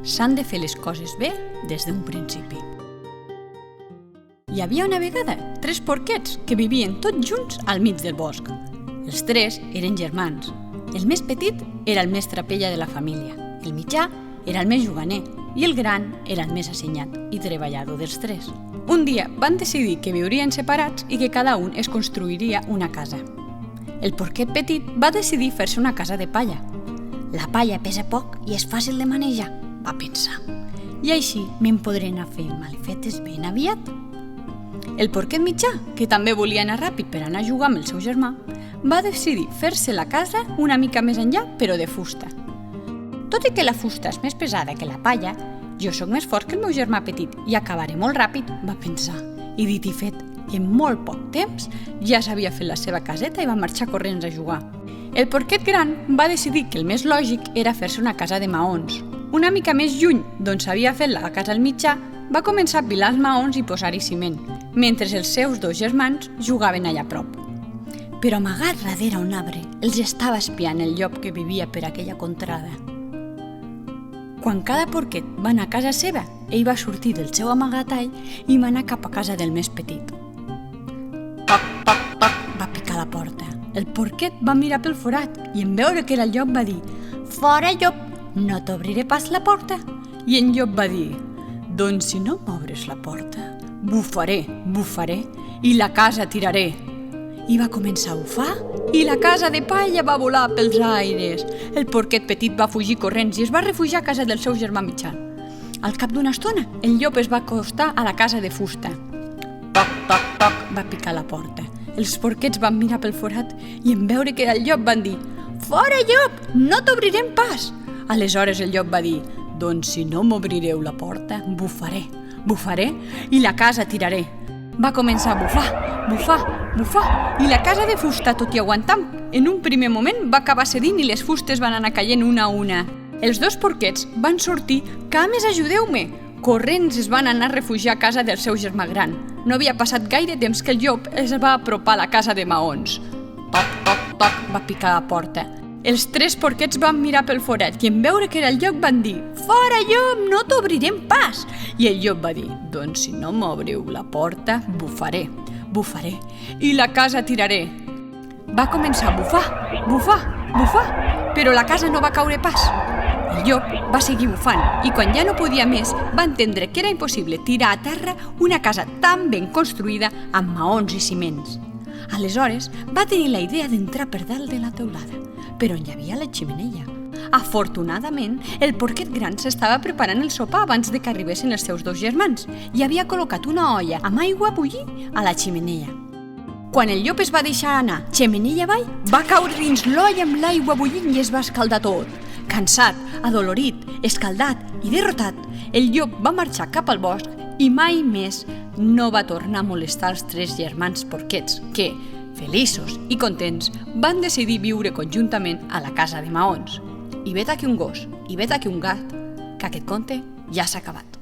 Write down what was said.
S'han de fer les coses bé des d'un principi. Hi havia una vegada 3 porquets que vivien tots junts al mig del bosc. Els 3 eren germans. El més petit era el més trapella de la família, el mitjà era el més juganer i el gran era el més assenyat i treballador dels 3. Un dia van decidir que viurien separats i que cada un es construiria una casa. El porquet petit va decidir fer-se una casa de palla. La palla pesa poc i és fàcil de manejar, va pensar. I així me'n podré anar fent malifetes ben aviat. El porquet mitjà, que també volia anar ràpid per anar a jugar amb el seu germà, va decidir fer-se la casa una mica més enllà, però de fusta. Tot i que la fusta és més pesada que la palla, jo sóc més fort que el meu germà petit i acabaré molt ràpid, va pensar. I dit i fet, en molt poc temps ja s'havia fet la seva caseta i va marxar corrents a jugar. El porquet gran va decidir que el més lògic era fer-se una casa de maons. Una mica més lluny d'on s'havia fet la casa al mitjà, va començar a pilar els maons i posar-hi ciment, mentre els seus 2 germans jugaven allà a prop. Però amagat darrere un arbre, els estava espiant el llop que vivia per aquella contrada. Quan cada porquet va anar a casa seva, ell va sortir del seu amagatall i va anar cap a casa del més petit. Toc, toc, toc, va picar la porta. El porquet va mirar pel forat i en veure que era el llop va dir: «Fora, llop, no t'obriré pas la porta». I en llop va dir: «Doncs si no m'obres la porta, bufaré, bufaré i la casa tiraré». I va començar a bufar i la casa de palla va volar pels aires. El porquet petit va fugir corrents i es va refugiar a casa del seu germà mitjà. Al cap d'una estona, el llop es va acostar a la casa de fusta. Toc, toc, toc, va picar la porta. Els porquets van mirar pel forat i en veure que era el llop van dir: «Fora, llop, no t'obrirem pas». Aleshores el llop va dir: «Doncs si no m'obrireu la porta, bufaré, bufaré i la casa tiraré». Va començar a bufar, bufar, bufar, i la casa de fusta, tot i aguantant, en un primer moment va acabar cedint i les fustes van anar caient una a una. Els 2 porquets van sortir: «Cames, ajudeu-me!» Corrents es van anar a refugiar a casa del seu germà gran. No havia passat gaire temps que el llop es va apropar a la casa de maons. Toc, toc, toc, va picar la porta. Els 3 porquets van mirar pel forat i en veure que era el llop van dir: «Fora, llop, no t'obrirem pas». I el llop va dir: «Doncs si no m'obriu la porta, bufaré, bufaré i la casa tiraré». Va començar a bufar, bufar, bufar, però la casa no va caure pas. El llop va seguir bufant i quan ja no podia més va entendre que era impossible tirar a terra una casa tan ben construïda amb maons i ciments. Aleshores va tenir la idea d'entrar per dalt de la teulada, però on hi havia la xemeneia. Afortunadament, el porquet gran s'estava preparant el sopar abans de que arribessin els seus 2 germans i havia col·locat una olla amb aigua a bullir a la xemeneia. Quan el llop es va deixar anar xemeneia avall, va caure dins l'olla amb l'aigua bullint i es va escaldar tot. Cansat, adolorit, escaldat i derrotat, el llop va marxar cap al bosc i mai més no va tornar a molestar els 3 germans porquets que, feliços i contents, van decidir viure conjuntament a la casa de maons. I vet aquí un gos, i vet aquí un gat, que aquest conte ja s'ha acabat.